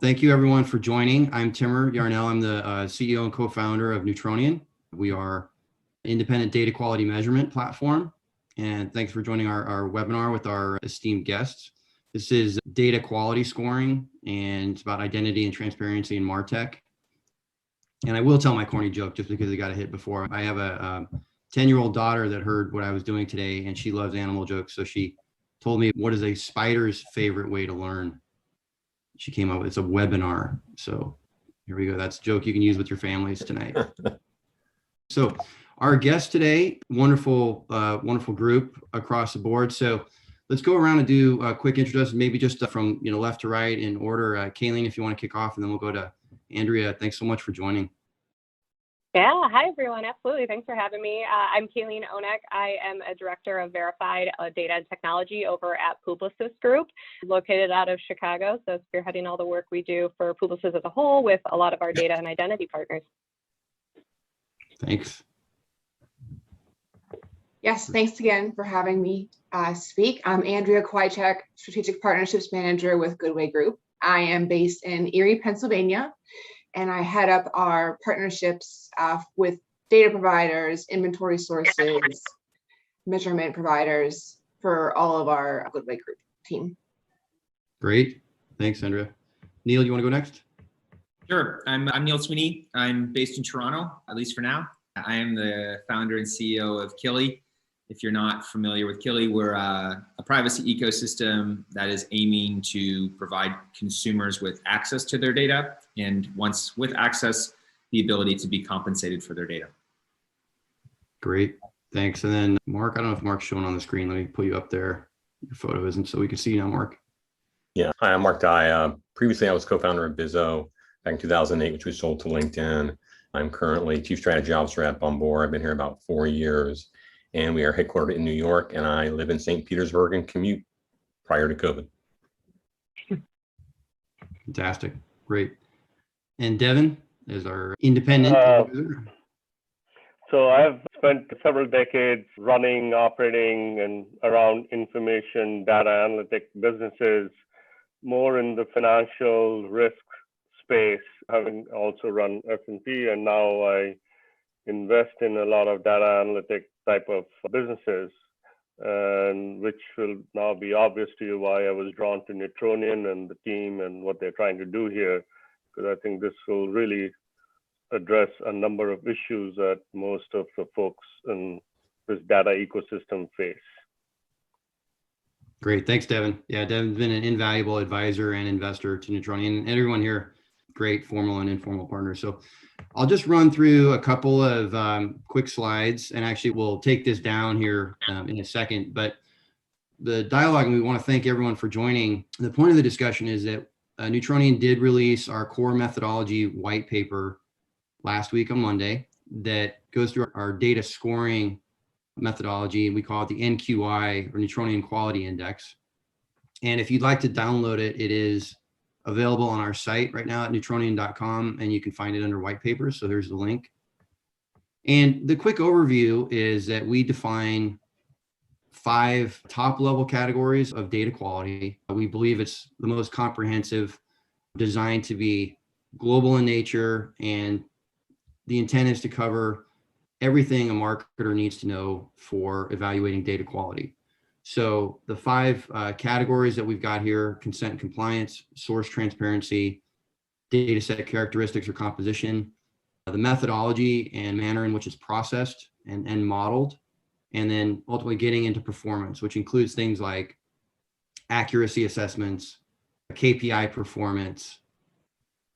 thank you everyone for joining. I'm Timur Yarnell. I'm the CEO and co-founder of Neutronian. We are an independent data quality measurement platform. And thanks for joining our webinar with our esteemed guests. This is data quality scoring, and it's about identity and transparency in MarTech. And I will tell my corny joke just because it got a hit before. I have a 10-year-old daughter that heard what I was doing today, and she loves animal jokes. So she told me, what is a spider's favorite way to learn? She came up with, it's a webinar. So here we go. That's a joke you can use with your families tonight. So our guest today, wonderful group across the board. So let's go around and do a quick introduction, maybe just from left to right in order. Kayleen, if you want to kick off, and then we'll go to Andrea. Thanks so much for joining. Yeah, hi everyone. Absolutely. Thanks for having me. I'm Kayleen Onek. I am a director of verified data and technology over at Publicis Group, located out of Chicago. So spearheading all the work we do for Publicis as a whole with a lot of our data and identity partners. Thanks. Yes, thanks again for having me speak. I'm Andrea Kwiatek, Strategic Partnerships Manager with Goodway Group. I am based in Erie, Pennsylvania, and I head up our partnerships with data providers, inventory sources, measurement providers for all of our Goodway Group team. Great. Thanks, Andrea. Neil, you want to go next? Sure. I'm Neil Sweeney. I'm based in Toronto, at least for now. I am the founder and CEO of Kili. If you're not familiar with Kili, we're a privacy ecosystem that is aiming to provide consumers with access to their data, and once with access, the ability to be compensated for their data. Great, thanks. And then Mark, I don't know if Mark's showing on the screen. Let me pull you up there. Your photo isn't, so we can see you now, Mark. Yeah, hi, I'm Mark Dye. Previously, I was co-founder of Bizzo back in 2008, which we sold to LinkedIn. I'm currently Chief Strategy Officer at Bombor. I've been here about 4 years. And we are headquartered in New York, and I live in St. Petersburg and commute prior to COVID. Fantastic, great. And Devin is our independent. So I've spent several decades running, operating, and around information data analytic businesses, more in the financial risk space, having also run S&P, and now I invest in a lot of data analytic type of businesses, and which will now be obvious to you why I was drawn to Neutronian and the team and what they're trying to do here, because I think this will really address a number of issues that most of the folks in this data ecosystem face. Great, thanks, Devin. Yeah, Devin's been an invaluable advisor and investor to Neutronian, and everyone here, great formal and informal partners. So I'll just run through a couple of quick slides, and actually we'll take this down here in a second, but the dialogue, and we want to thank everyone for joining. The point of the discussion is that Neutronian did release our core methodology white paper last week on Monday that goes through our data scoring methodology, and we call it the NQI, or Neutronian Quality Index. And if you'd like to download it, it is available on our site right now at neutronian.com, and you can find it under white papers. So there's the link. And the quick overview is that we define 5 top level categories of data quality. We believe it's the most comprehensive, designed to be global in nature, and the intent is to cover everything a marketer needs to know for evaluating data quality. So the 5 categories that we've got here: consent and compliance, source transparency, data set characteristics or composition, the methodology and manner in which it's processed and modeled, and then ultimately getting into performance, which includes things like accuracy assessments, KPI performance,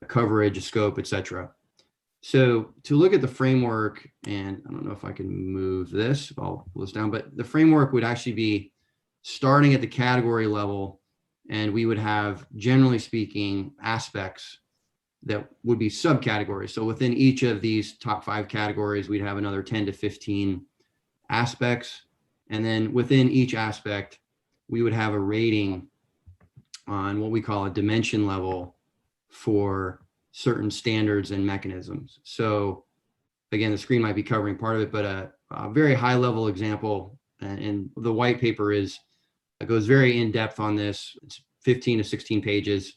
coverage, scope, etc. So to look at the framework, and I don't know if I can move this, I'll pull this down, but the framework would actually be starting at the category level, and we would have, generally speaking, aspects that would be subcategories. So within each of these top 5 categories, we'd have another 10 to 15 aspects. And then within each aspect, we would have a rating on what we call a dimension level for certain standards and mechanisms. So again, the screen might be covering part of it, but a very high level example, and the white paper goes very in depth on this. It's 15 to 16 pages.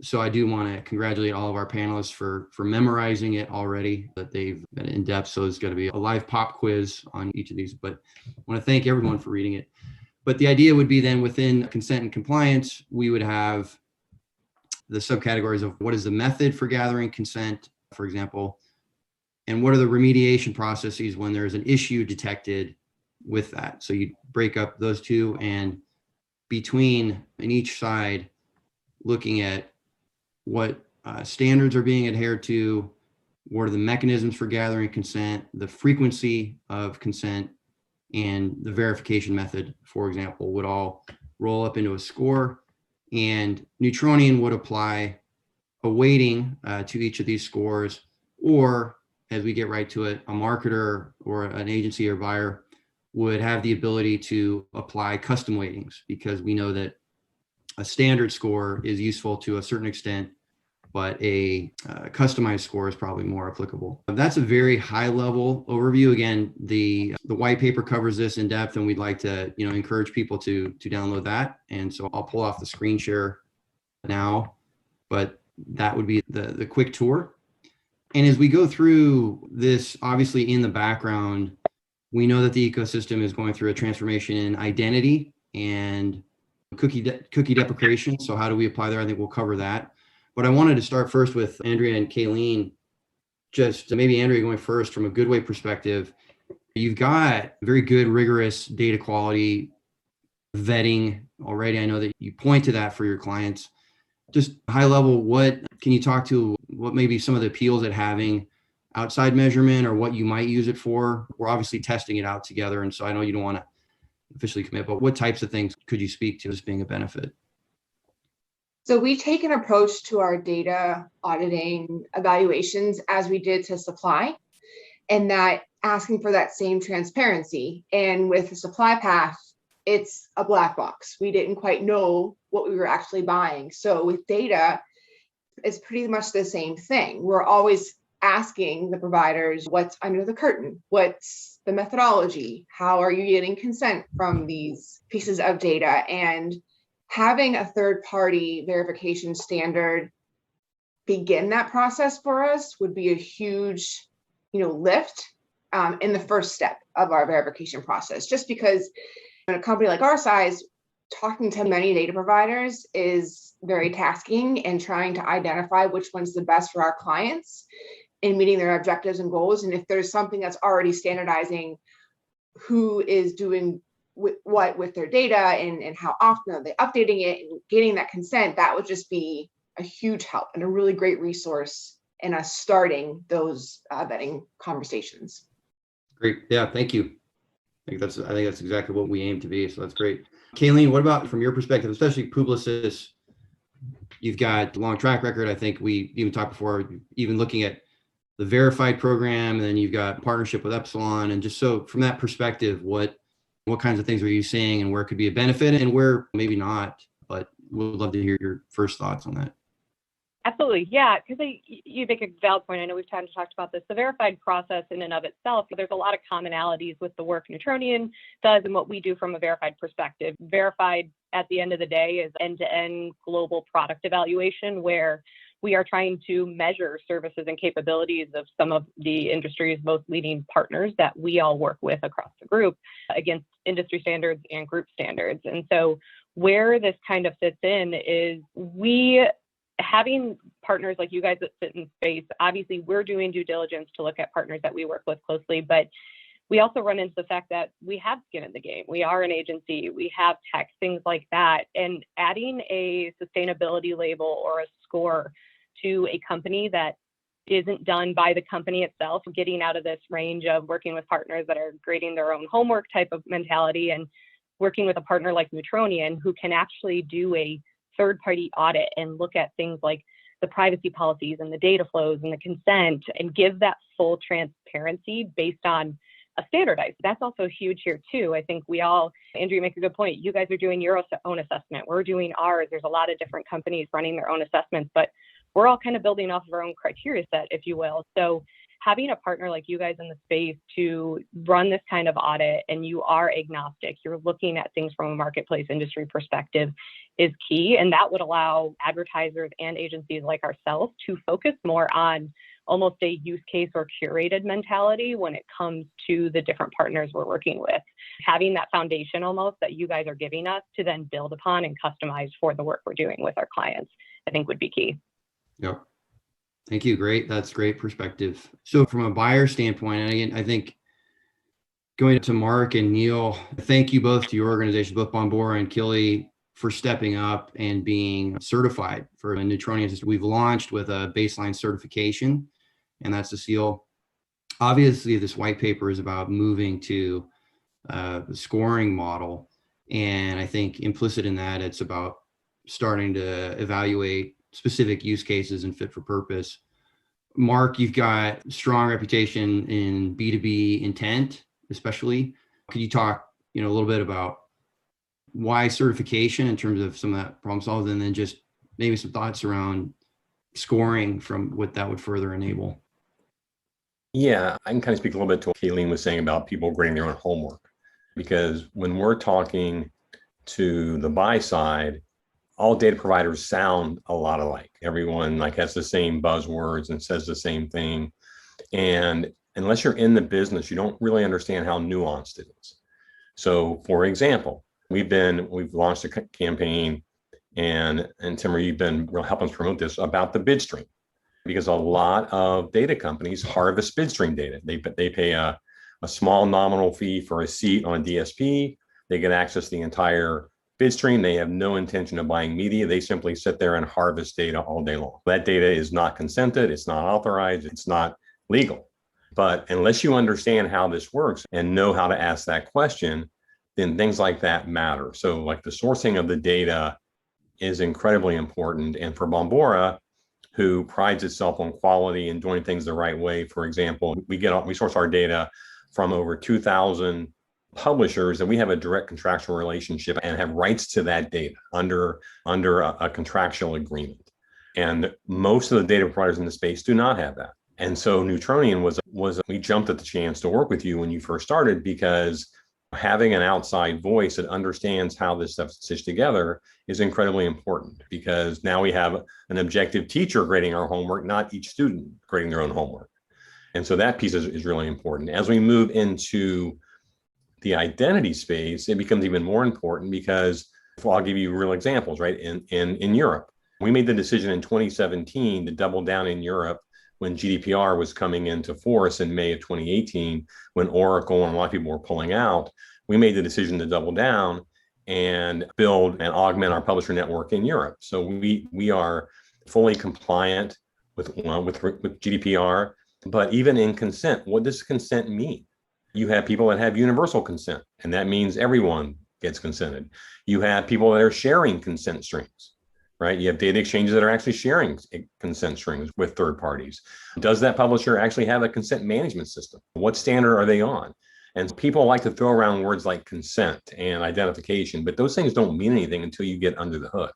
So I do want to congratulate all of our panelists for memorizing it already, that they've been in depth. So there's going to be a live pop quiz on each of these, but I want to thank everyone for reading it. But the idea would be then within consent and compliance, we would have the subcategories of what is the method for gathering consent, for example, and what are the remediation processes when there's an issue detected with that. So you break up those two, and between in each side, looking at what standards are being adhered to, what are the mechanisms for gathering consent, the frequency of consent, and the verification method, for example, would all roll up into a score. And Neutronian would apply a weighting to each of these scores, or as we get right to it, a marketer or an agency or buyer would have the ability to apply custom weightings, because we know that a standard score is useful to a certain extent, but a customized score is probably more applicable. That's a very high level overview. Again, the white paper covers this in depth, and we'd like to encourage people to download that. And so I'll pull off the screen share now, but that would be the quick tour. And as we go through this, obviously in the background, we know that the ecosystem is going through a transformation in identity and cookie deprecation. So how do we apply there? I think we'll cover that. But I wanted to start first with Andrea and Kayleen. Just maybe Andrea going first from a Goodway perspective. You've got very good, rigorous data quality vetting already. I know that you point to that for your clients. Just high level, what can you talk to, what maybe some of the appeals at having outside measurement, or what you might use it for? We're obviously testing it out together, and so I know you don't want to officially commit, but what types of things could you speak to as being a benefit? So we take an approach to our data auditing evaluations as we did to supply, and that asking for that same transparency. And with the supply path, it's a black box. We didn't quite know what we were actually buying. So with data, it's pretty much the same thing. We're always asking the providers what's under the curtain, what's the methodology, how are you getting consent from these pieces of data, and having a third-party verification standard begin that process for us would be a huge, lift in the first step of our verification process. Just because in a company like our size, talking to many data providers is very tasking, and trying to identify which one's the best for our clients in meeting their objectives and goals. And if there's something that's already standardizing who is doing what with their data and how often are they updating it and getting that consent, that would just be a huge help and a really great resource in us starting those vetting conversations. Great. Yeah, thank you. I think that's exactly what we aim to be. So that's great. Kayleen, what about from your perspective, especially Publicis? You've got a long track record. I think we even talked before, even looking at the verified program, and then you've got partnership with Epsilon. And just so from that perspective, what kinds of things are you seeing, and where could be a benefit and where maybe not? But we'd love to hear your first thoughts on that. Absolutely. Yeah, because you make a valid point. I know we've kind of talked about this. The verified process in and of itself, there's a lot of commonalities with the work Neutronian does and what we do from a verified perspective. Verified at the end of the day is end-to-end global product evaluation, where we are trying to measure services and capabilities of some of the industry's most leading partners that we all work with across the group against industry standards and group standards. And so where this kind of fits in is having partners like you guys that sit in space. Obviously, we're doing due diligence to look at partners that we work with closely, but we also run into the fact that we have skin in the game. We are an agency, we have tech, things like that. And adding a sustainability label or a score to a company that isn't done by the company itself, getting out of this range of working with partners that are grading their own homework type of mentality, and working with a partner like Neutronian, who can actually do a third-party audit and look at things like the privacy policies and the data flows and the consent, and give that full transparency based on a standardized. That's also huge here too. I think Andrew, you make a good point. You guys are doing your own assessment. We're doing ours. There's a lot of different companies running their own assessments, but we're all kind of building off of our own criteria set, if you will. So having a partner like you guys in the space to run this kind of audit, and you are agnostic, you're looking at things from a marketplace industry perspective, is key. And that would allow advertisers and agencies like ourselves to focus more on almost a use case or curated mentality when it comes to the different partners we're working with. Having that foundation almost that you guys are giving us to then build upon and customize for the work we're doing with our clients, I think would be key. Yep. Thank you. Great. That's great perspective. So from a buyer standpoint, and again, I think going to Mark and Neil, thank you both to your organizations, both Bombora and Kili, for stepping up and being certified for a Neutronian system. We've launched with a baseline certification, and that's the seal. Obviously, this white paper is about moving to the scoring model. And I think implicit in that, it's about starting to evaluate specific use cases and fit for purpose. Mark, you've got strong reputation in B2B intent, especially. Could you talk, a little bit about why certification in terms of some of that problem solved, and then just maybe some thoughts around scoring from what that would further enable? Yeah, I can kind of speak a little bit to what Kayleen was saying about people grading their own homework, because when we're talking to the buy side, all data providers sound a lot alike. Everyone has the same buzzwords and says the same thing. And unless you're in the business, you don't really understand how nuanced it is. So for example, we've launched a campaign, and Timur, you've been helping us promote this about the bid stream, because a lot of data companies harvest bid stream data. They pay a small nominal fee for a seat on a DSP. They get access to the entire bid stream. They have no intention of buying media. They simply sit there and harvest data all day long. That data is not consented. It's not authorized. It's not legal. But unless you understand how this works and know how to ask that question, then things like that matter. So the sourcing of the data is incredibly important. And for Bombora, who prides itself on quality and doing things the right way, for example, we source our data from over 2,000 publishers, and we have a direct contractual relationship and have rights to that data under a contractual agreement. And most of the data providers in the space do not have that. And so Neutronian we jumped at the chance to work with you when you first started, because having an outside voice that understands how this stuff's stitched together is incredibly important, because now we have an objective teacher grading our homework, not each student grading their own homework. And so that piece is really important. As we move into the identity space, it becomes even more important, because I'll give you real examples, right? In Europe, we made the decision in 2017 to double down in Europe when GDPR was coming into force in May of 2018, when Oracle and a lot of people were pulling out. We made the decision to double down and build and augment our publisher network in Europe. So we are fully compliant with GDPR, but even in consent, what does consent mean? You have people that have universal consent, and that means everyone gets consented. You have people that are sharing consent strings, right? You have data exchanges that are actually sharing consent strings with third parties. Does that publisher actually have a consent management system? What standard are they on? And people like to throw around words like consent and identification, but those things don't mean anything until you get under the hood.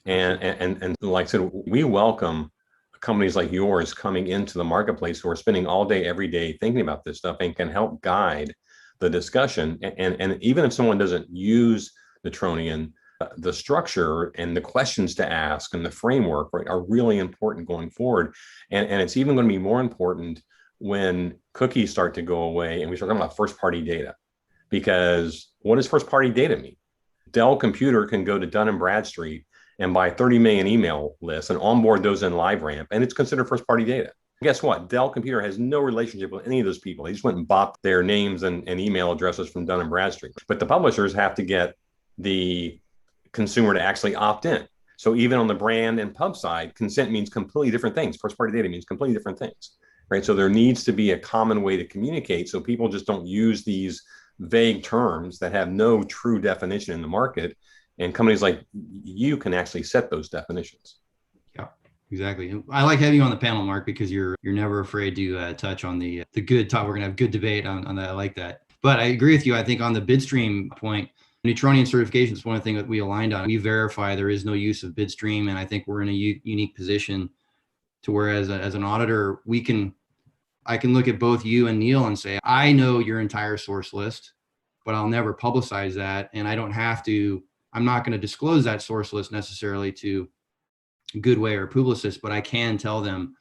And like I said, we welcome companies like yours coming into the marketplace who are spending all day, every day thinking about this stuff and can help guide the discussion. And even if someone doesn't use Neutronian, the structure and the questions to ask and the framework, right, are really important going forward. And it's even going to be more important when cookies start to go away and we start talking about first-party data. Because what does first-party data mean? Dell Computer can go to Dun & Bradstreet and buy 30 million email lists and onboard those in LiveRamp, and it's considered first-party data. Guess what? Dell Computer has no relationship with any of those people. They just went and bought their names and email addresses from Dun & Bradstreet. But the publishers have to get the consumer to actually opt in. So even on the brand and pub side, consent means completely different things. First-party data means completely different things, right? So there needs to be a common way to communicate so people just don't use these vague terms that have no true definition in the market. And companies like you can actually set those definitions. Yeah, exactly. I like having you on the panel, Mark, because you're never afraid to touch on the good talk. We're going to have good debate on that. I like that. But I agree with you. I think on the bid stream point, Neutronian certification is one of the things that we aligned on. We verify there is no use of bid stream. And I think we're in a unique position to where as an auditor, we can I can look at both you and Neil and say, I know your entire source list, but I'll never publicize that. And I don't have to, I'm not going to disclose that source list necessarily to Goodway or Publicis, but I can tell them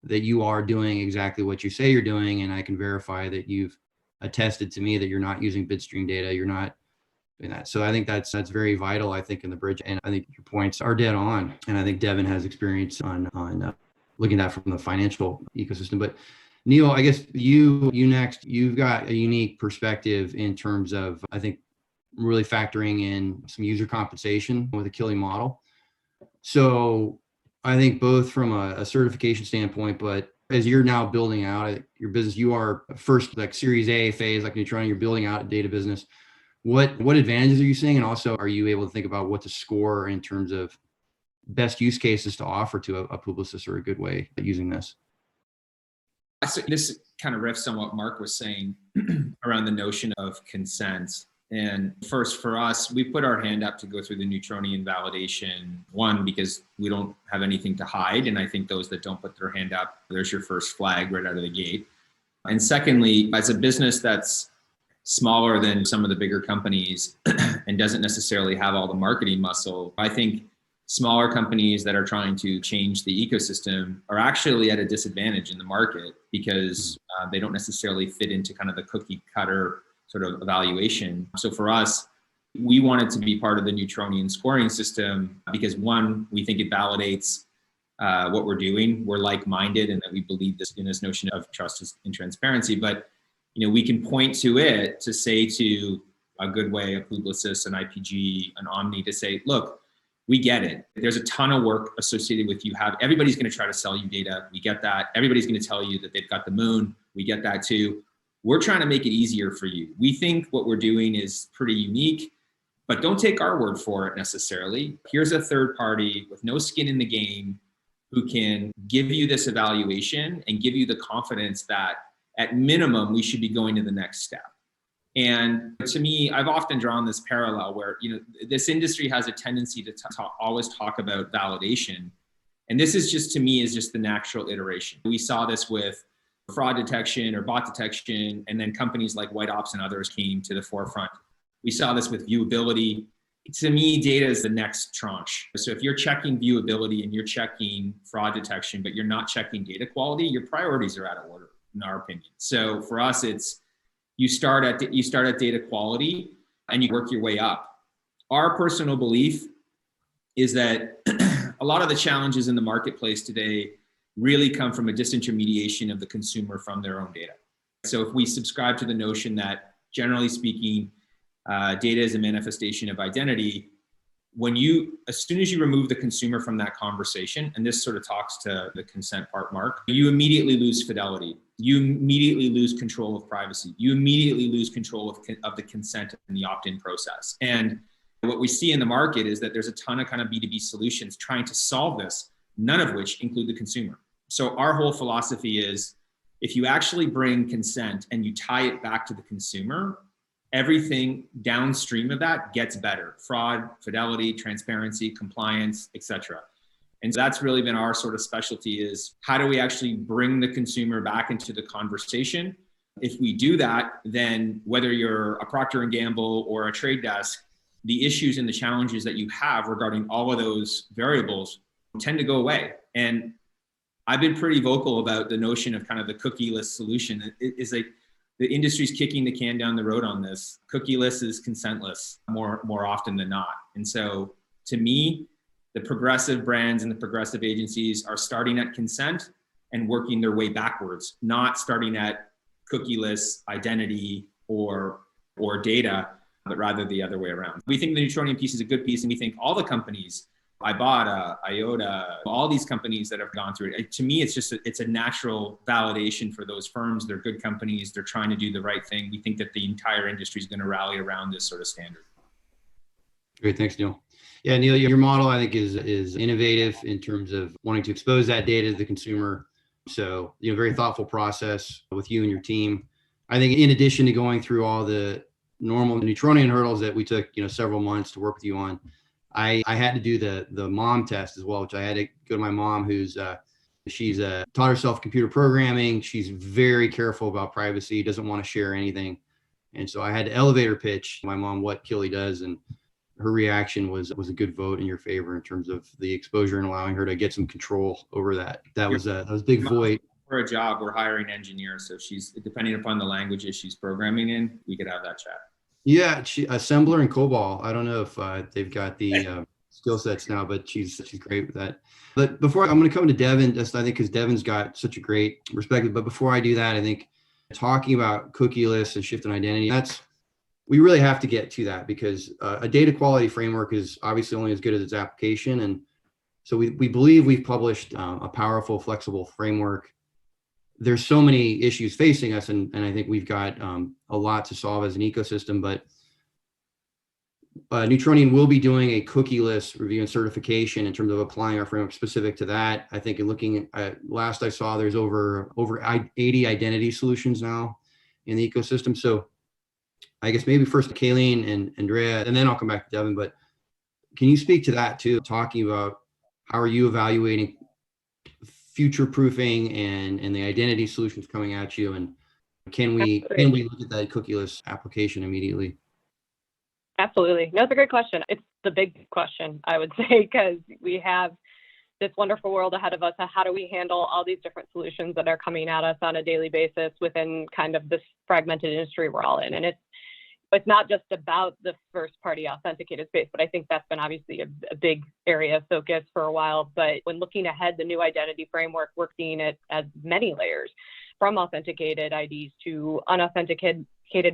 that you are doing exactly what you say you're doing. And I can verify that you've attested to me that you're not using Bitstream data. You're not doing that. So I think that's very vital, I think, in the bridge. And I think your points are dead on. And I think Devin has experience on looking at that from the financial ecosystem. But Neil, I guess you next, you've got a unique perspective in terms of, I think, really factoring in some user compensation with a Kili model. So I think both from a certification standpoint, but as you're now building out your business, you are first like Series A phase, like Neutronian, you're building out a data business. What advantages are you seeing? And also, are you able to think about what to score in terms of best use cases to offer to a Publicis or a Goodway using this? So this kind of riffs on what Mark was saying around the notion of consent. And first, for us, we put our hand up to go through the Neutronian validation. One, because we don't have anything to hide. And I think those that don't put their hand up, there's your first flag right out of the gate. And secondly, as a business that's smaller than some of the bigger companies and doesn't necessarily have all the marketing muscle, I think smaller companies that are trying to change the ecosystem are actually at a disadvantage in the market because they don't necessarily fit into kind of the cookie cutter sort of evaluation. So for us, we wanted to be part of the Neutronian scoring system because one, we think it validates what we're doing. We're like-minded and that we believe in this notion of trust and transparency. But we can point to it to say to a Goodway, a Publicis, an IPG, an Omni to say, look, we get it. There's a ton of work associated with everybody's going to try to sell you data. We get that. Everybody's going to tell you that they've got the moon. We get that too. We're trying to make it easier for you. We think what we're doing is pretty unique, but don't take our word for it necessarily. Here's a third party with no skin in the game who can give you this evaluation and give you the confidence that at minimum, we should be going to the next step. And to me, I've often drawn this parallel where, this industry has a tendency to always talk about validation. And this is just, to me, is just the natural iteration. We saw this with fraud detection or bot detection, and then companies like White Ops and others came to the forefront. We saw this with viewability. To me, data is the next tranche. So if you're checking viewability and you're checking fraud detection, but you're not checking data quality, your priorities are out of order, in our opinion. So for us, it's you start at data quality and you work your way up. Our personal belief is that a lot of the challenges in the marketplace today really come from a disintermediation of the consumer from their own data. So if we subscribe to the notion that, generally speaking, data is a manifestation of identity, as soon as you remove the consumer from that conversation, and this sort of talks to the consent part, Mark, you immediately lose fidelity. You immediately lose control of privacy. You immediately lose control of the consent and the opt-in process. And what we see in the market is that there's a ton of kind of B2B solutions trying to solve this, none of which include the consumer. So our whole philosophy is, if you actually bring consent and you tie it back to the consumer, everything downstream of that gets better. Fraud, fidelity, transparency, compliance, etc. And so that's really been our sort of specialty, is how do we actually bring the consumer back into the conversation? If we do that, then whether you're a Procter & Gamble or a trade desk, the issues and the challenges that you have regarding all of those variables tend to go away. And I've been pretty vocal about the notion of kind of the cookie-less solution. It is like the industry's kicking the can down the road on this. Cookie-less is consentless more often than not. And so to me, the progressive brands and the progressive agencies are starting at consent and working their way backwards, not starting at cookie-less identity or data, but rather the other way around. We think the Neutronian piece is a good piece, and we think all the companies, Ibotta, IOTA, all these companies that have gone through it, to me, it's a natural validation for those firms. They're good companies. They're trying to do the right thing. We think that the entire industry is going to rally around this sort of standard. Great. Thanks, Neil. Yeah, Neil, your model, I think, is innovative in terms of wanting to expose that data to the consumer. So, very thoughtful process with you and your team. I think in addition to going through all the normal Neutronian hurdles that we took, several months to work with you on, I had to do the mom test as well, which I had to go to my mom, who's She's taught herself computer programming. She's very careful about privacy, doesn't want to share anything. And so I had to elevator pitch my mom what Killy does, and her reaction was a good vote in your favor in terms of the exposure and allowing her to get some control over that. That was a big void. For a job, we're hiring engineers, so she's, depending upon the languages she's programming in, we could have that chat. Yeah, she assembler and COBOL. I don't know if they've got the skill sets now, but she's great with that. But before I'm going to come to Devin, just I think because Devin's got such a great perspective. But before I do that, I think talking about cookieless and shift in identity, we really have to get to that, because a data quality framework is obviously only as good as its application. And so we believe we've published a powerful, flexible framework. There's so many issues facing us, and I think we've got a lot to solve as an ecosystem. But Neutronian will be doing a cookieless review and certification in terms of applying our framework specific to that. I think in looking at last I saw, there's over 80 identity solutions now in the ecosystem. So I guess maybe first Kayleen and Andrea, and then I'll come back to Devin. But can you speak to that too, talking about how are you evaluating future proofing and the identity solutions coming at you, and can we look at that cookieless application immediately? Absolutely. No, it's a great question. It's the big question, I would say, because we have this wonderful world ahead of us. How do we handle all these different solutions that are coming at us on a daily basis within kind of this fragmented industry we're all in? And it's not just about the first party authenticated space, but I think that's been obviously a big area of focus for a while. But when looking ahead, the new identity framework, we're seeing it as many layers, from authenticated IDs to unauthenticated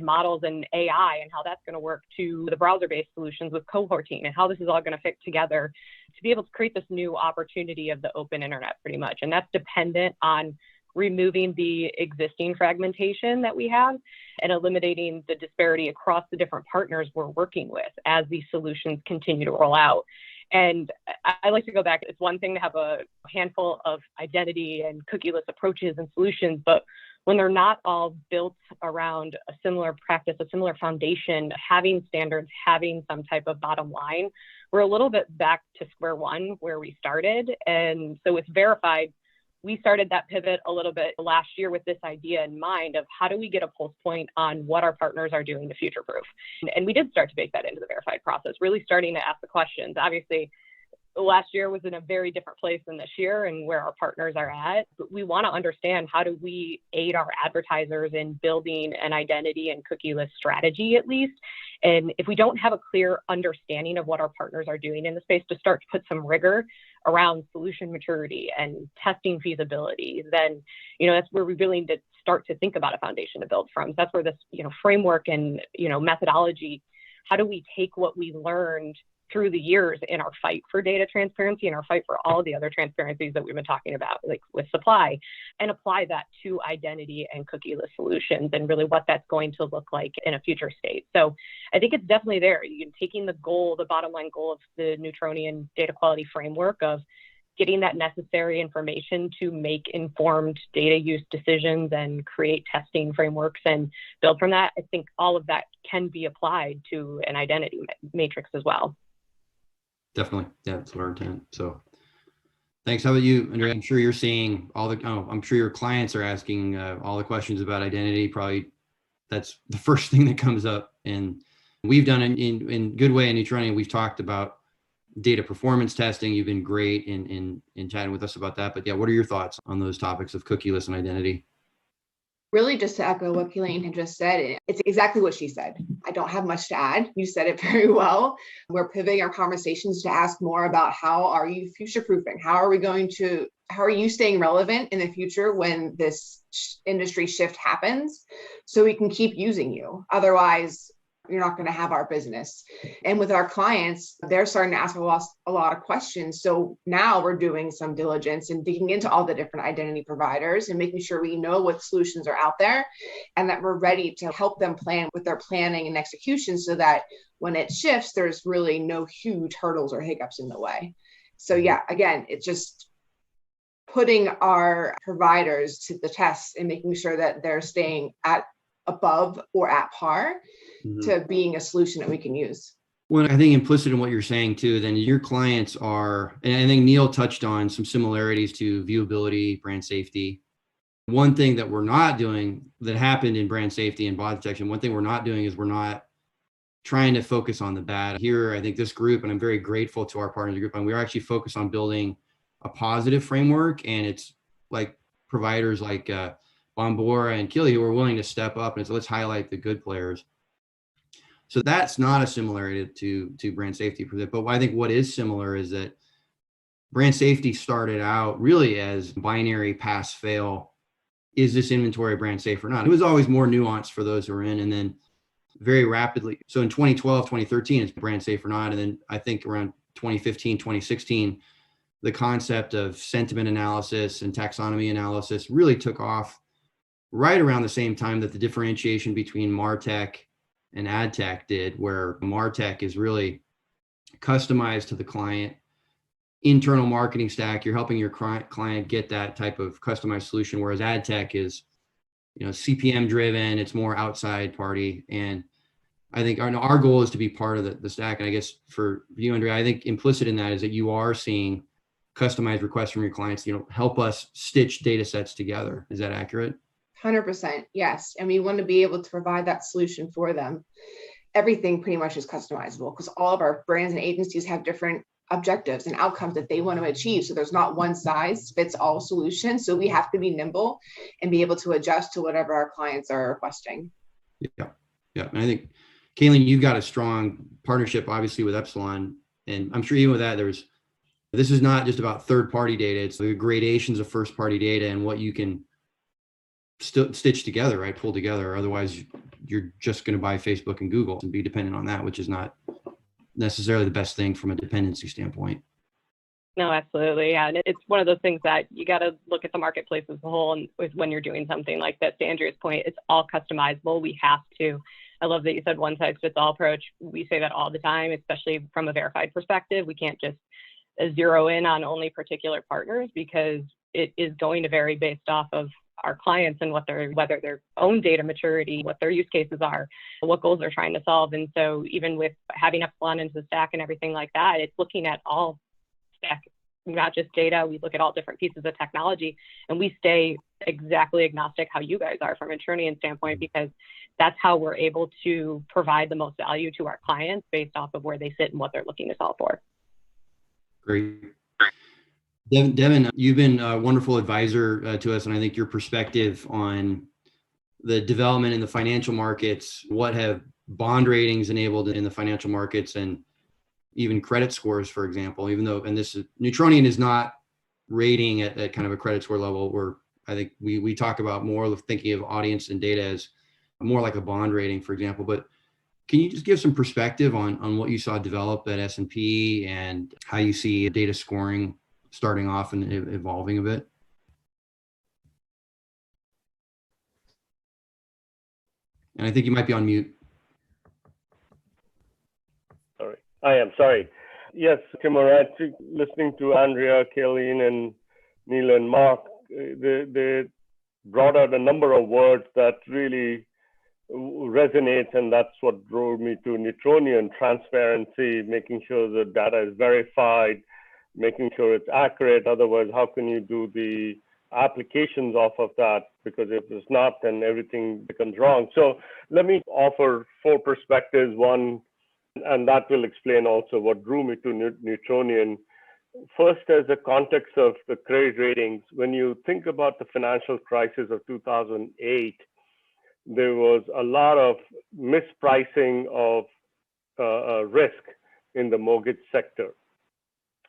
models and AI, and how that's going to work, to the browser-based solutions with cohorting, and how this is all going to fit together to be able to create this new opportunity of the open internet, pretty much. And that's dependent on removing the existing fragmentation that we have and eliminating the disparity across the different partners we're working with as these solutions continue to roll out. And I like to go back. It's one thing to have a handful of identity and cookieless approaches and solutions, but when they're not all built around a similar practice, a similar foundation, having standards, having some type of bottom line, we're a little bit back to square one where we started. And so with Verified, we started that pivot a little bit last year with this idea in mind of how do we get a pulse point on what our partners are doing to future proof. And we did start to bake that into the Verified process, really starting to ask the questions. Obviously, last year was in a very different place than this year and where our partners are at. But we want to understand, how do we aid our advertisers in building an identity and cookieless strategy, at least? And if we don't have a clear understanding of what our partners are doing in the space, to start to put some rigor around solution maturity and testing feasibility, then, that's where we really need to start to think about a foundation to build from. That's where this, framework and, methodology, how do we take what we learned through the years in our fight for data transparency and our fight for all of the other transparencies that we've been talking about, like with supply, and apply that to identity and cookieless solutions, and really what that's going to look like in a future state. So I think it's definitely there. You're taking the bottom line goal of the Neutronian data quality framework of getting that necessary information to make informed data use decisions and create testing frameworks and build from that. I think all of that can be applied to an identity matrix as well. Definitely. Yeah, that's our intent. So thanks. How about you, Andrea? I'm sure you're seeing I'm sure your clients are asking all the questions about identity. Probably that's the first thing that comes up. And we've done it in good way in Neutronian. We've talked about data performance testing. You've been great in chatting with us about that. But yeah, what are your thoughts on those topics of cookieless and identity? Really, just to echo what Kayleen had just said, it's exactly what she said. I don't have much to add. You said it very well. We're pivoting our conversations to ask more about how are you future-proofing? How are you staying relevant in the future when this industry shift happens, so we can keep using you? Otherwise, you're not going to have our business. And with our clients, they're starting to ask a lot of questions. So now we're doing some diligence and digging into all the different identity providers and making sure we know what solutions are out there, and that we're ready to help them plan with their planning and execution, so that when it shifts, there's really no huge hurdles or hiccups in the way. So yeah, again, it's just putting our providers to the test and making sure that they're staying above or at par to being a solution that we can use. Well, I think implicit in what you're saying too, then your clients are, and I think Neil touched on some similarities to viewability, brand safety. One thing that we're not doing that happened in brand safety and bot detection, one thing we're not doing is we're not trying to focus on the bad. Here, I think this group, and I'm very grateful to our partners group, and we're actually focused on building a positive framework. And it's like providers like Bombora and Kili who are willing to step up and it's let's highlight the good players. So that's not a similarity to brand safety. But I think what is similar is that brand safety started out really as binary pass fail. Is this inventory brand safe or not? It was always more nuanced for those who are in. And then very rapidly, so in 2012, 2013, it's brand safe or not. And then I think around 2015, 2016, the concept of sentiment analysis and taxonomy analysis really took off right around the same time that the differentiation between MarTech and ad tech did, where MarTech is really customized to the client internal marketing stack. You're helping your client get that type of customized solution, whereas ad tech is, CPM driven. It's more outside party. And I think our goal is to be part of the stack. And I guess for you, Andrea, I think implicit in that is that you are seeing customized requests from your clients, help us stitch data sets together. Is that accurate? 100%, yes. And we want to be able to provide that solution for them. Everything pretty much is customizable because all of our brands and agencies have different objectives and outcomes that they want to achieve. So there's not one size fits all solution. So we have to be nimble and be able to adjust to whatever our clients are requesting. Yeah. And I think, Kayleen, you've got a strong partnership, obviously, with Epsilon. And I'm sure even with that, this is not just about third-party data. It's the gradations of first-party data and what you can stitch together, right? Pull together. Otherwise, you're just going to buy Facebook and Google and be dependent on that, which is not necessarily the best thing from a dependency standpoint. No, absolutely. Yeah. And it's one of those things that you got to look at the marketplace as a whole. And when you're doing something like that, to Andrea's point, it's all customizable. We have to. I love that you said one size fits all approach. We say that all the time, especially from a verified perspective. We can't just zero in on only particular partners because it is going to vary based off of our clients and whether their own data maturity, what their use cases are, what goals they're trying to solve. And so even with having Epsilon into the stack and everything like that, it's looking at all stack, not just data. We look at all different pieces of technology and we stay exactly agnostic how you guys are from a Neutronian standpoint, because that's how we're able to provide the most value to our clients based off of where they sit and what they're looking to solve for. Great. Devin, you've been a wonderful advisor to us, and I think your perspective on the development in the financial markets, what have bond ratings enabled in the financial markets, and even credit scores, for example, even though, and this is, Neutronian is not rating at kind of a credit score level, where I think we talk about more of thinking of audience and data as more like a bond rating, for example. But can you just give some perspective on what you saw develop at S&P and how you see data scoring starting off and evolving a bit? And I think you might be on mute. Sorry, I am sorry. Yes, Timur, listening to Andrea, Kayleen, and Neil and Mark, they brought out a number of words that really resonate, and that's what drove me to Neutronian: transparency, making sure the data is verified, making sure it's accurate. Otherwise, how can you do the applications off of that? Because if it's not, then everything becomes wrong. So let me offer 4 perspectives. One, and that will explain also what drew me to Neutronian. First, as a context of the credit ratings, when you think about the financial crisis of 2008, there was a lot of mispricing of risk in the mortgage sector.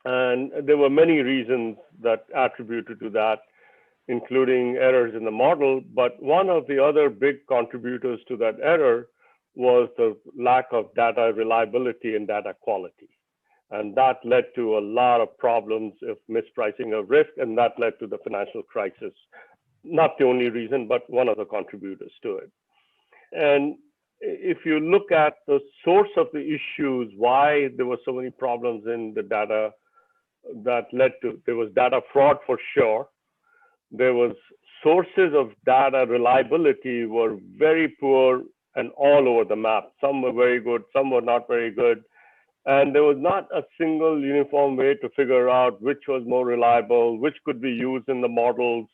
And there were many reasons that attributed to that, including errors in the model. But one of the other big contributors to that error was the lack of data reliability and data quality. And that led to a lot of problems of mispricing of risk, and that led to the financial crisis. Not the only reason, but one of the contributors to it. And if you look at the source of the issues, why there were so many problems in the data, that led to, there was data fraud for sure. There was sources of data reliability were very poor and all over the map. Some were very good, some were not very good. And there was not a single uniform way to figure out which was more reliable, which could be used in the models,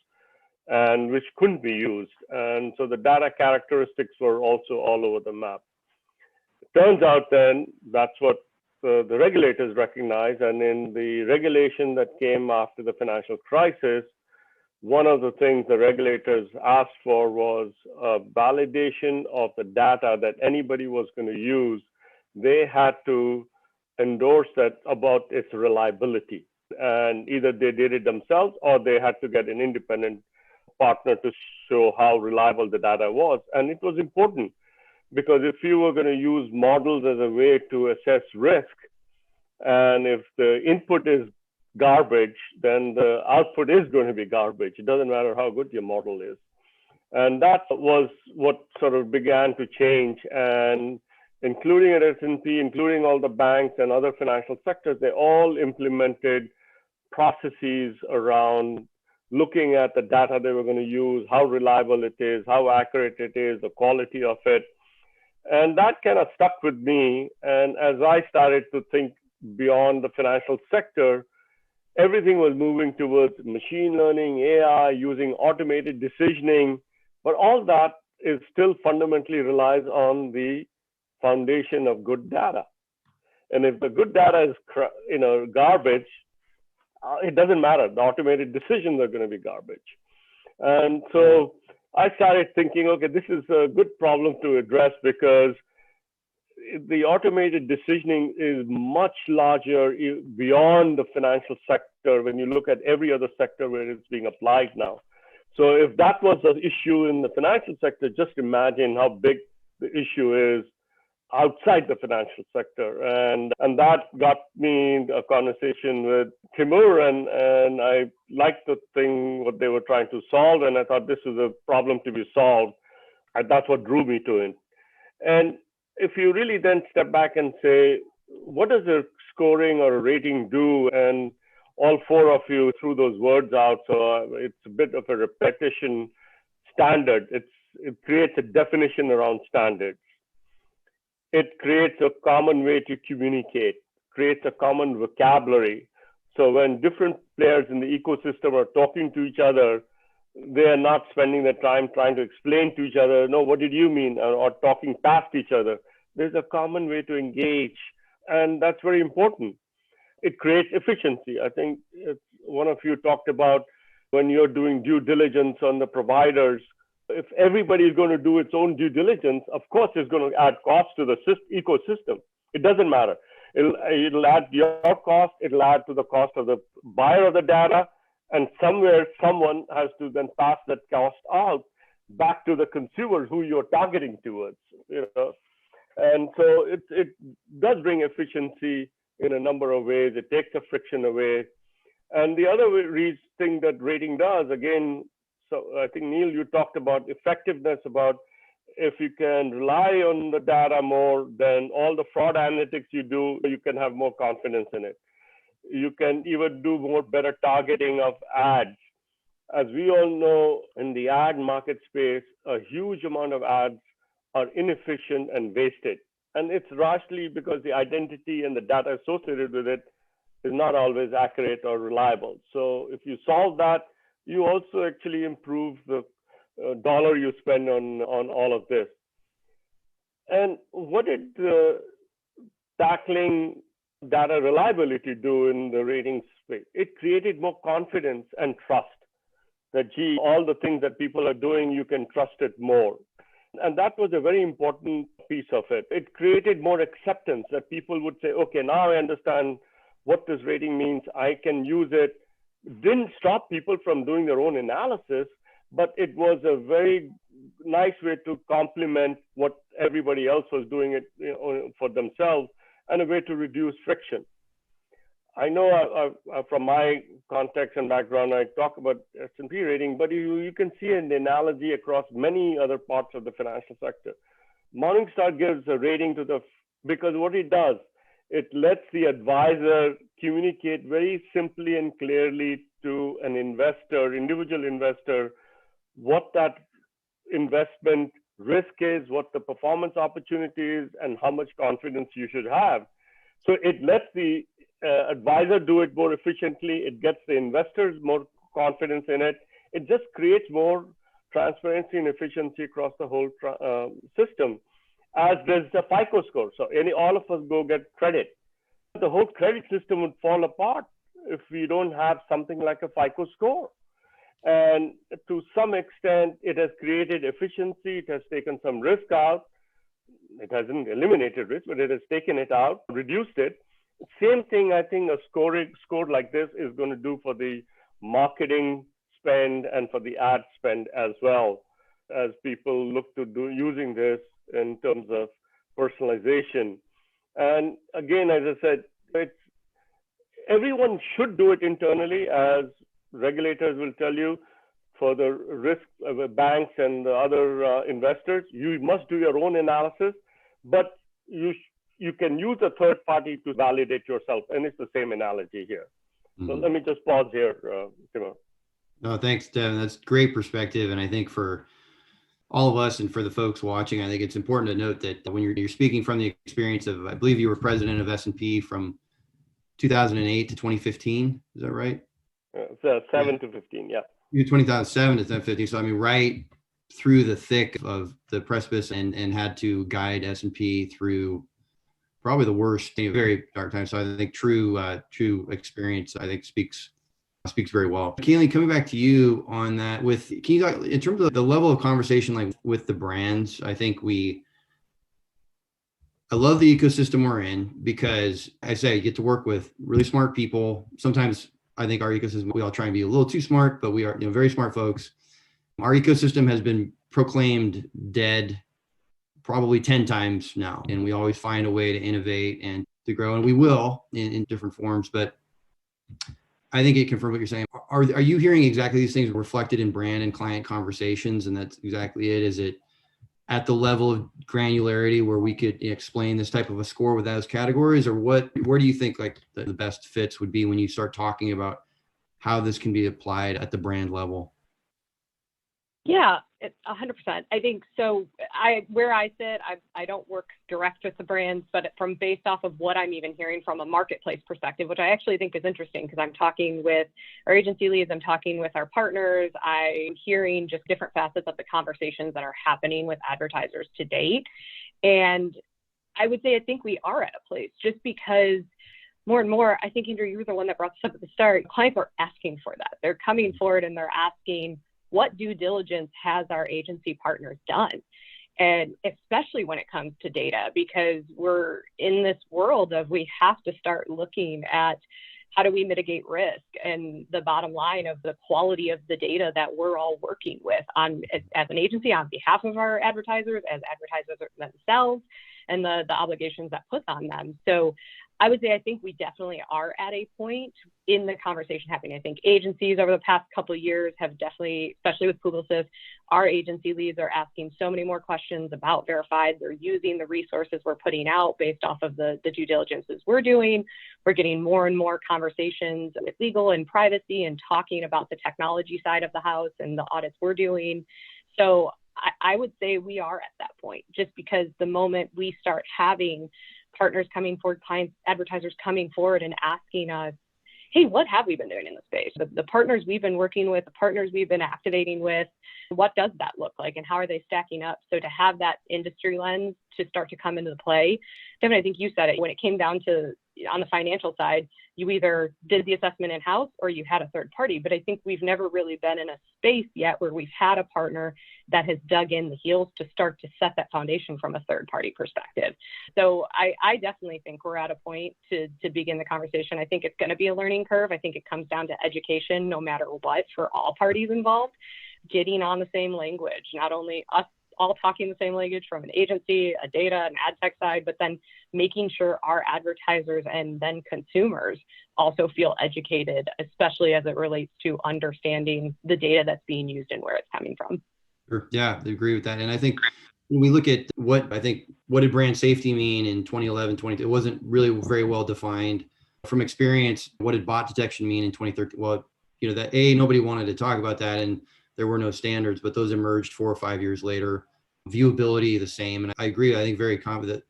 and which couldn't be used. And so the data characteristics were also all over the map. It turns out then that's what the regulators recognize. And in the regulation that came after the financial crisis, one of the things the regulators asked for was a validation of the data that anybody was going to use. They had to endorse that about its reliability. And either they did it themselves or they had to get an independent partner to show how reliable the data was. And it was important because if you were going to use models as a way to assess risk, and if the input is garbage, then the output is going to be garbage. It doesn't matter how good your model is. And that was what sort of began to change. And including at S&P, including all the banks and other financial sectors, they all implemented processes around looking at the data they were going to use, how reliable it is, how accurate it is, the quality of it. And that kind of stuck with me. And as I started to think beyond the financial sector, everything was moving towards machine learning, AI, using automated decisioning, but all that is still fundamentally relies on the foundation of good data. And if the good data is garbage, it doesn't matter. The automated decisions are going to be garbage. And so I started thinking, okay, this is a good problem to address because the automated decisioning is much larger beyond the financial sector when you look at every other sector where it's being applied now. So if that was an issue in the financial sector, just imagine how big the issue is outside the financial sector. And that got me a conversation with Timur, and I liked the thing, what they were trying to solve. And I thought this was a problem to be solved. And that's what drew me to it. And if you really then step back and say, what does a scoring or a rating do? And all four of you threw those words out. So it's a bit of a repetition standard. It creates a definition around standards. It creates a common way to communicate, creates a common vocabulary. So when different players in the ecosystem are talking to each other, they are not spending their time trying to explain to each other, no, what did you mean? Or talking past each other. There's a common way to engage. And that's very important. It creates efficiency. I think one of you talked about when you're doing due diligence on the providers, if everybody is going to do its own due diligence, of course, it's going to add cost to the ecosystem. It doesn't matter. It'll add your cost. It'll add to the cost of the buyer of the data. And somewhere, someone has to then pass that cost out back to the consumers who you're targeting towards. And so it does bring efficiency in a number of ways. It takes the friction away. And the other thing that rating does, again, so I think, Neil, you talked about effectiveness, about if you can rely on the data more, then all the fraud analytics you do, you can have more confidence in it. You can even do better targeting of ads. As we all know, in the ad market space, a huge amount of ads are inefficient and wasted. And it's largely because the identity and the data associated with it is not always accurate or reliable. So if you solve that, you also actually improve the dollar you spend on all of this. And what did tackling data reliability do in the rating space? It created more confidence and trust that, gee, all the things that people are doing, you can trust it more. And that was a very important piece of it. It created more acceptance that people would say, okay, now I understand what this rating means. I can use it. Didn't stop people from doing their own analysis, but it was a very nice way to complement what everybody else was doing it for themselves, and a way to reduce friction. I know from my context and background, I talk about S&P rating, but you can see an analogy across many other parts of the financial sector. Morningstar gives a rating because what it does, it lets the advisor communicate very simply and clearly to an investor, individual investor, what that investment risk is, what the performance opportunity is, and how much confidence you should have. So it lets the advisor do it more efficiently. It gets the investors more confidence in it. It just creates more transparency and efficiency across the whole system, as there's a FICO score. So all of us go get credit. The whole credit system would fall apart if we don't have something like a FICO score. And to some extent, it has created efficiency. It has taken some risk out. It hasn't eliminated risk, but it has taken it out, reduced it. Same thing, I think a score like this is going to do for the marketing spend and for the ad spend as well, as people look to using this in terms of personalization. And again, as I said, everyone should do it internally, as regulators will tell you. For the risk of banks and the other investors, you must do your own analysis, but you can use a third party to validate yourself. And it's the same analogy here. Mm-hmm. So let me just pause here, Timur. No, thanks, Devin. That's great perspective. And I think for all of us and for the folks watching, I think it's important to note that when you're speaking from the experience of, I believe you were president of S&P from 2008 to 2015. Is that right? So 7 to 15, yeah. 2007 to 2015. So I mean, right through the thick of the precipice and had to guide S&P through probably the worst, very dark time. So I think true experience, I think speaks very well. Kayleen, coming back to you on that, can you talk in terms of the level of conversation, like with the brands? I think I love the ecosystem we're in, because I say you get to work with really smart people. Sometimes I think our ecosystem, we all try and be a little too smart, but we are, very smart folks. Our ecosystem has been proclaimed dead probably 10 times now, and we always find a way to innovate and to grow, and we will in different forms. But I think it confirms what you're saying. Are you hearing exactly these things reflected in brand and client conversations? And that's exactly it. Is it at the level of granularity where we could explain this type of a score with those categories, or where do you think like the best fits would be when you start talking about how this can be applied at the brand level? Yeah, 100%. I think so. Where I sit, I don't work direct with the brands, but based off of what I'm even hearing from a marketplace perspective, which I actually think is interesting, because I'm talking with our agency leads, I'm talking with our partners, I'm hearing just different facets of the conversations that are happening with advertisers to date. And I would say I think we are at a place, just because more and more, I think, Andrew, you were the one that brought this up at the start. Clients are asking for that. They're coming forward and they're asking, what due diligence has our agency partners done? And especially when it comes to data, because we're in this world of, we have to start looking at how do we mitigate risk, and the bottom line of the quality of the data that we're all working with as an agency on behalf of our advertisers, as advertisers themselves, and the obligations that puts on them. So I would say I think we definitely are at a point in the conversation happening. I think agencies over the past couple of years have definitely, especially with Publicis, our agency leads are asking so many more questions about Verified. They're using the resources we're putting out based off of the due diligences we're doing. We're getting more and more conversations with legal and privacy and talking about the technology side of the house and the audits we're doing. So I would say we are at that point, just because the moment we start having partners coming forward, clients, advertisers coming forward and asking us, hey, what have we been doing in the space? The partners we've been working with, the partners we've been activating with, what does that look like and how are they stacking up? So to have that industry lens to start to come into the play, Devin, I think you said it, when it came down to on the financial side, you either did the assessment in-house or you had a third party. But I think we've never really been in a space yet where we've had a partner that has dug in the heels to start to set that foundation from a third party perspective. So I definitely think we're at a point to begin the conversation. I think it's going to be a learning curve. I think it comes down to education, no matter what, for all parties involved, getting on the same language, not only us all talking the same language from an agency, a data, and ad tech side, but then making sure our advertisers and then consumers also feel educated, especially as it relates to understanding the data that's being used and where it's coming from. Sure. Yeah, I agree with that. And I think when we look at what did brand safety mean in 2011, 2012, it wasn't really very well defined. From experience, what did bot detection mean in 2013? Well, that nobody wanted to talk about that, and there were no standards, but those emerged 4 or 5 years later. Viewability, the same. And I agree. I think very confident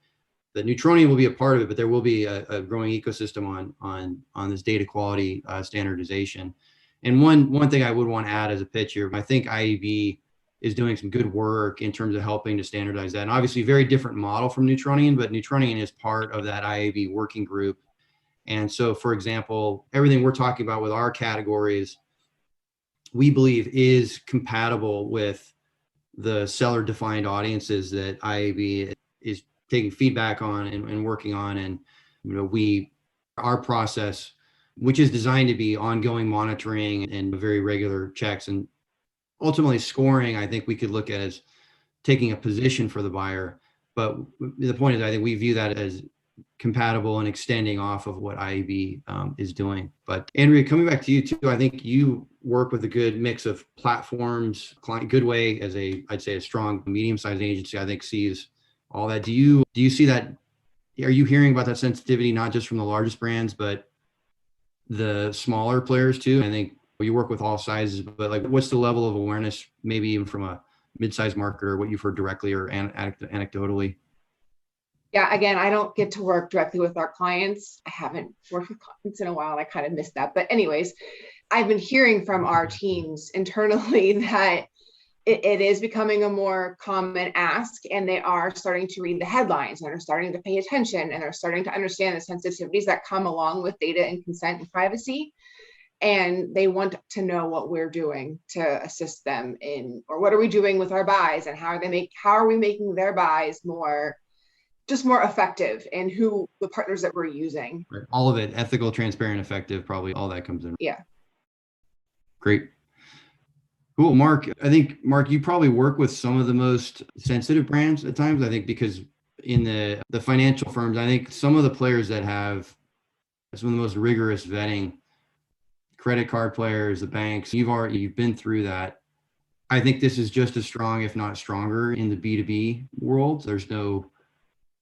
that Neutronian will be a part of it, but there will be a growing ecosystem on this data quality standardization. And one thing I would want to add as a pitch here, I think IAB is doing some good work in terms of helping to standardize that. And obviously, very different model from Neutronian, but Neutronian is part of that IAB working group. And so, for example, everything we're talking about with our categories, we believe is compatible with the seller-defined audiences that IAB is taking feedback on and working on. And our process, which is designed to be ongoing monitoring and very regular checks and ultimately scoring, I think we could look at as taking a position for the buyer. But the point is, I think we view that as compatible and extending off of what IAB is doing. But Andrea, coming back to you too, I think you work with a good mix of platforms. Goodway as I'd say a strong medium-sized agency, I think sees all that. Do you see that? Are you hearing about that sensitivity, not just from the largest brands, but the smaller players too? I think you work with all sizes, but like, what's the level of awareness, maybe even from a mid-sized marketer, what you've heard directly or anecdotally? Yeah, again, I don't get to work directly with our clients. I haven't worked with clients in a while. I kind of missed that. But anyways, I've been hearing from our teams internally that it is becoming a more common ask, and they are starting to read the headlines and are starting to pay attention, and they're starting to understand the sensitivities that come along with data and consent and privacy. And they want to know what we're doing to assist them in, or what are we doing with our buys, and how are we making their buys more effective, and who the partners that we're using. Right. All of it, ethical, transparent, effective, probably all that comes in. Yeah. Great. Cool. Mark, I think, you probably work with some of the most sensitive brands at times, I think, because in the financial firms, I think some of the players that have some of the most rigorous vetting, credit card players, the banks, you've been through that. I think this is just as strong, if not stronger, in the B2B world. There's no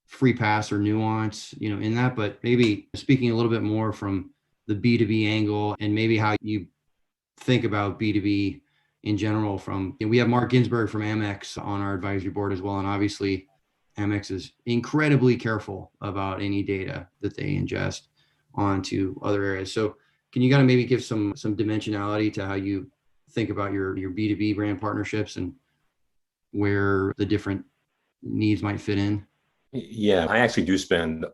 free pass or nuance, in that, but maybe speaking a little bit more from the B2B angle and maybe how you think about B2B in general we have Mark Ginsberg from Amex on our advisory board as well. And obviously Amex is incredibly careful about any data that they ingest onto other areas. So can you maybe give some dimensionality to how you think about your B2B brand partnerships and where the different needs might fit in? Yeah, I actually do spend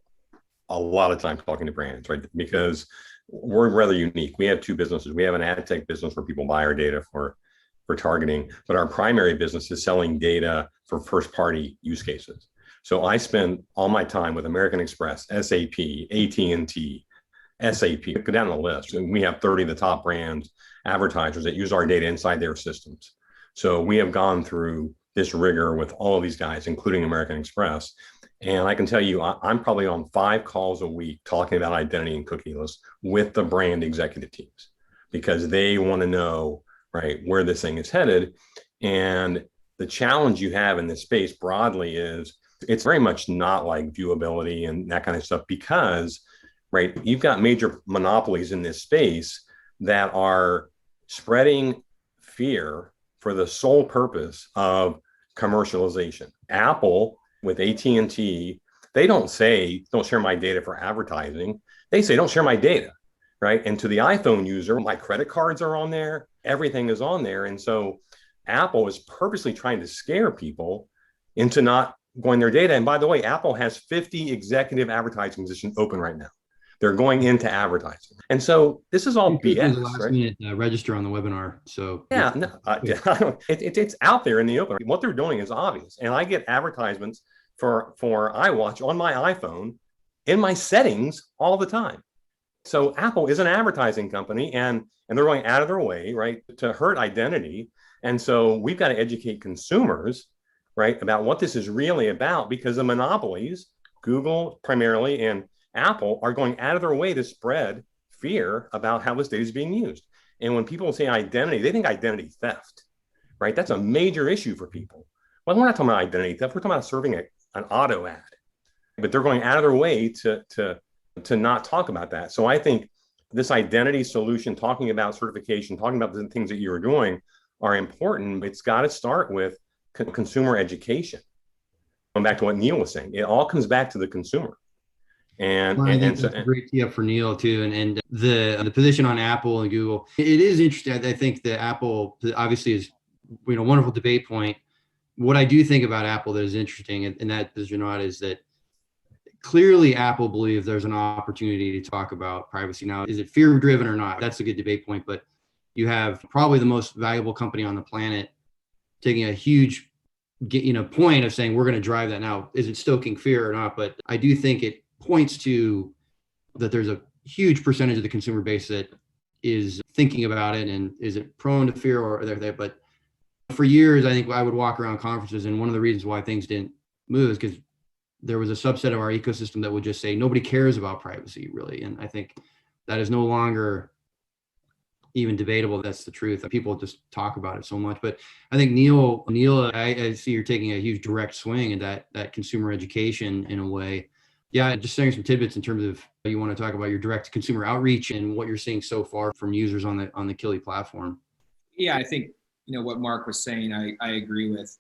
a lot of time talking to brands, right? Because we're rather unique. We have two businesses. We have an ad tech business where people buy our data for targeting, but our primary business is selling data for first party use cases. So I spend all my time with American Express, SAP, AT&T, SAP, go down the list. And we have 30 of the top brands, advertisers that use our data inside their systems. So we have gone through this rigor with all of these guys, including American Express. And I can tell you, I'm probably on 5 calls a week talking about identity and cookieless with the brand executive teams, because they want to know, right, where this thing is headed. And the challenge you have in this space broadly is it's very much not like viewability and that kind of stuff, because, right, you've got major monopolies in this space that are spreading fear for the sole purpose of commercialization. Apple with AT&T, they don't say, don't share my data for advertising. They say, don't share my data, right? And to the iPhone user, my credit cards are on there, everything is on there. And so Apple is purposely trying to scare people into not going their data. And by the way, Apple has 50 executive advertising positions open right now. They're going into advertising. And so this is all BS, the last right? minute register on the webinar. So yeah, no, it's out there in the open. What they're doing is obvious. And I get advertisements for iWatch on my iPhone in my settings all the time. So Apple is an advertising company, and they're going out of their way, right, to hurt identity. And so we've got to educate consumers, right, about what this is really about, because the monopolies, Google primarily and Apple, are going out of their way to spread fear about how this data is being used. And when people say identity, they think identity theft, right? That's a major issue for people. Well, we're not talking about identity theft. We're talking about serving an auto ad, but they're going out of their way to not talk about that. So I think this identity solution, talking about certification, talking about the things that you're doing are important, but it's got to start with consumer education going back to what Neil was saying, it all comes back to the consumer. And, Well, I think so that's a great tee up for Neil too, and the position on Apple and Google. It is interesting. I think that Apple obviously is, wonderful debate point. What I do think about Apple that is interesting in that position is that clearly Apple believes there's an opportunity to talk about privacy. Now, is it fear driven or not? That's a good debate point. But you have probably the most valuable company on the planet taking a huge point of saying we're going to drive that. Now, is it stoking fear or not? But I do think it points to that there's a huge percentage of the consumer base that is thinking about it, and is it prone to fear or there. But for years, I think I would walk around conferences, and one of the reasons why things didn't move is because there was a subset of our ecosystem that would just say nobody cares about privacy really. And I think that is no longer even debatable. That's the truth. People just talk about it so much. But I think Neil, I see you're taking a huge direct swing at that consumer education in a way. Yeah, just sharing some tidbits in terms of you want to talk about your direct consumer outreach and what you're seeing so far from users on the Kili platform. Yeah, I think what Mark was saying, I agree with.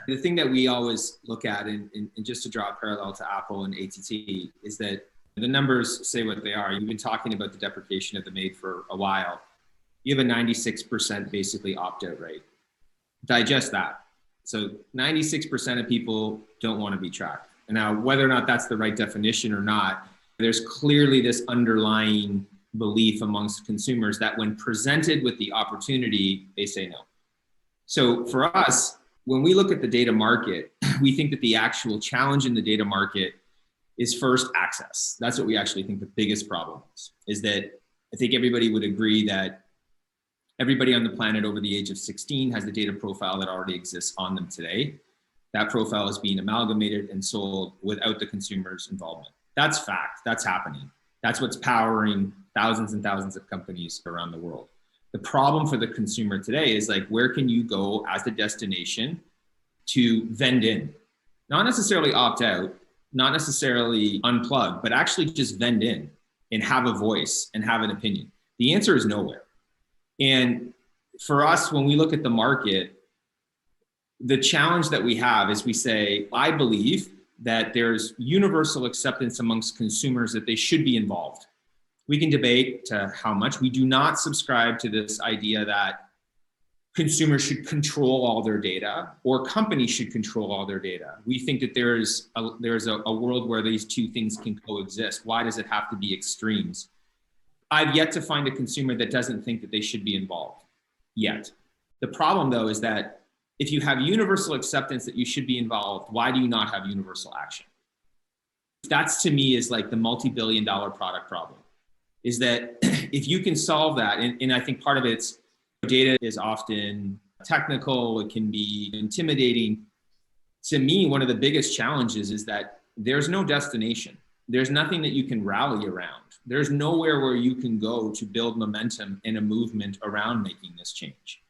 The thing that we always look at, and just to draw a parallel to Apple and ATT, is that the numbers say what they are. You've been talking about the deprecation of the MAID for a while. You have a 96% basically opt-out rate. Digest that. So 96% of people don't want to be tracked. And now, whether or not that's the right definition or not, there's clearly this underlying belief amongst consumers that when presented with the opportunity, they say no. So for us, when we look at the data market, we think that the actual challenge in the data market is first access. That's what we actually think the biggest problem is that I think everybody would agree that everybody on the planet over the age of 16 has the data profile that already exists on them today. That profile is being amalgamated and sold without the consumer's involvement. That's fact. That's happening. That's what's powering thousands and thousands of companies around the world. The problem for the consumer today is where can you go as the destination to vend in? Not necessarily opt out, not necessarily unplug, but actually just vend in and have a voice and have an opinion. The answer is nowhere. And for us, when we look at the market, the challenge that we have is we say, I believe that there's universal acceptance amongst consumers that they should be involved. We can debate to how much. We do not subscribe to this idea that consumers should control all their data or companies should control all their data. We think that there's a world where these two things can coexist. Why does it have to be extremes? I've yet to find a consumer that doesn't think that they should be involved yet. The problem though is that if you have universal acceptance that you should be involved, why do you not have universal action? That's to me is the multi-billion-dollar product problem, is that if you can solve that, and I think part of it's data is often technical, it can be intimidating. To me, one of the biggest challenges is that there's no destination. There's nothing that you can rally around. There's nowhere where you can go to build momentum in a movement around making this change.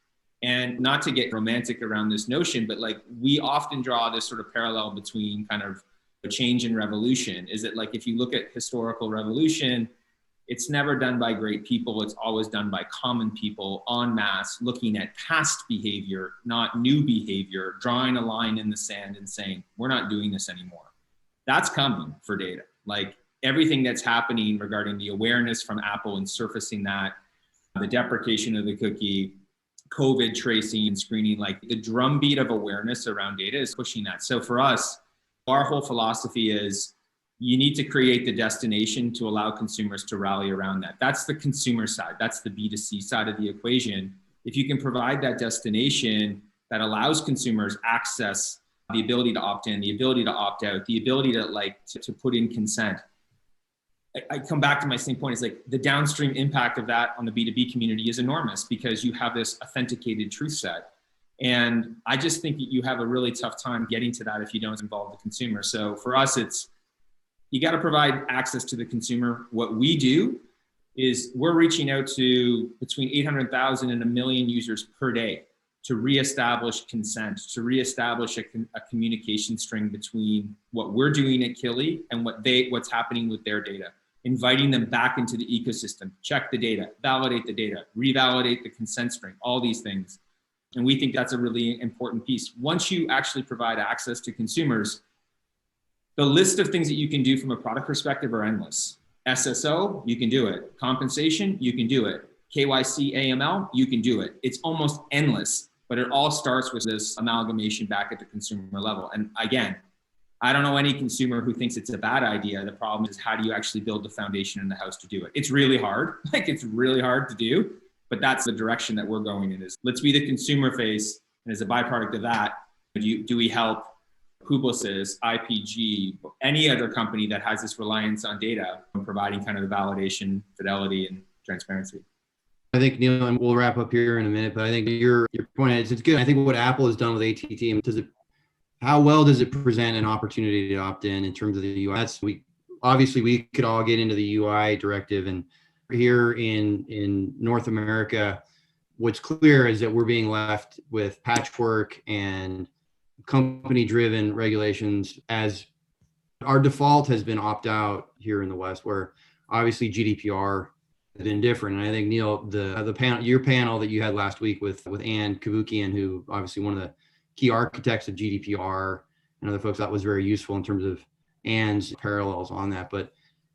And not to get romantic around this notion, but we often draw this sort of parallel between kind of a change and revolution. Is that if you look at historical revolution, it's never done by great people. It's always done by common people en masse, looking at past behavior, not new behavior, drawing a line in the sand and saying, we're not doing this anymore. That's coming for data. Everything that's happening regarding the awareness from Apple and surfacing that, the deprecation of the cookie, COVID tracing and screening, the drumbeat of awareness around data is pushing that. So for us, our whole philosophy is you need to create the destination to allow consumers to rally around that. That's the consumer side. That's the B2C side of the equation. If you can provide that destination that allows consumers access, the ability to opt in, the ability to opt out, the ability to put in consent. I come back to my same point. It's the downstream impact of that on the B2B community is enormous because you have this authenticated truth set. And I just think that you have a really tough time getting to that if you don't involve the consumer. So for us, you got to provide access to the consumer. What we do is we're reaching out to between 800,000 and 1 million users per day to reestablish consent, to reestablish a communication string between what we're doing at Kili and what's happening with their data, inviting them back into the ecosystem, check the data, validate the data, revalidate the consent string, all these things. And we think that's a really important piece. Once you actually provide access to consumers, The list of things that you can do from a product perspective are endless. SSO, you can do it. Compensation, you can do it. KYC, AML, you can do it. It's almost endless, but it all starts with this amalgamation back at the consumer level. And again, I don't know any consumer who thinks it's a bad idea. The problem is, how do you actually build the foundation in the house to do it? It's really hard. It's really hard to do, but that's the direction that we're going in, is let's be the consumer face. And as a byproduct of that, do we help Publicis, IPG, any other company that has this reliance on data, and providing kind of the validation, fidelity, and transparency? I think, Neil, and we'll wrap up here in a minute, but I think your point is, it's good. I think what Apple has done with ATT, how well does it present an opportunity to opt in terms of the UI? Obviously we could all get into the UI directive, and here in North America, what's clear is that we're being left with patchwork and company-driven regulations, as our default has been opt out here in the West, where obviously GDPR has been different. And I think, Neil, the panel, your panel that you had last week with Ann Kavukian, who obviously one of the key architects of GDPR and other folks, that was very useful in terms of Ann's parallels on that. But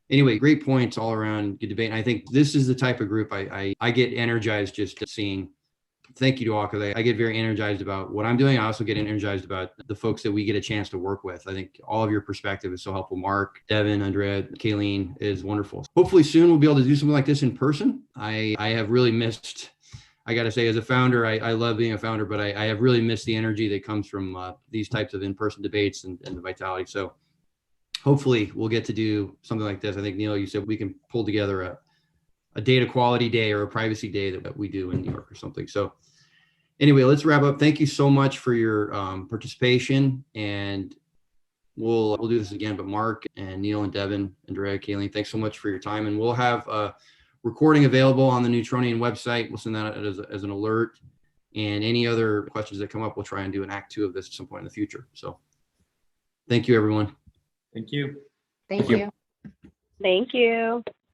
anyway, great points all around, good debate. And I think this is the type of group I get energized just seeing. Thank you to all, because I get very energized about what I'm doing. I also get energized about the folks that we get a chance to work with. I think all of your perspective is so helpful. Mark, Devin, Andrea, Kayleen is wonderful. Hopefully soon we'll be able to do something like this in person. I have really missed, I got to say, as a founder, I love being a founder, but I have really missed the energy that comes from these types of in-person debates and the vitality. So hopefully we'll get to do something like this. I think, Neil, you said we can pull together a data quality day or a privacy day that we do in New York or something. So anyway, let's wrap up. Thank you so much for your participation, and we'll do this again. But Mark and Neil and Devin, Andrea, Kayleen, thanks so much for your time. And we'll have a recording available on the Neutronian website. We'll send that out as an alert, and any other questions that come up, we'll try and do an act 2 of this at some point in the future. So thank you, everyone. Thank you. Thank you. Thank you.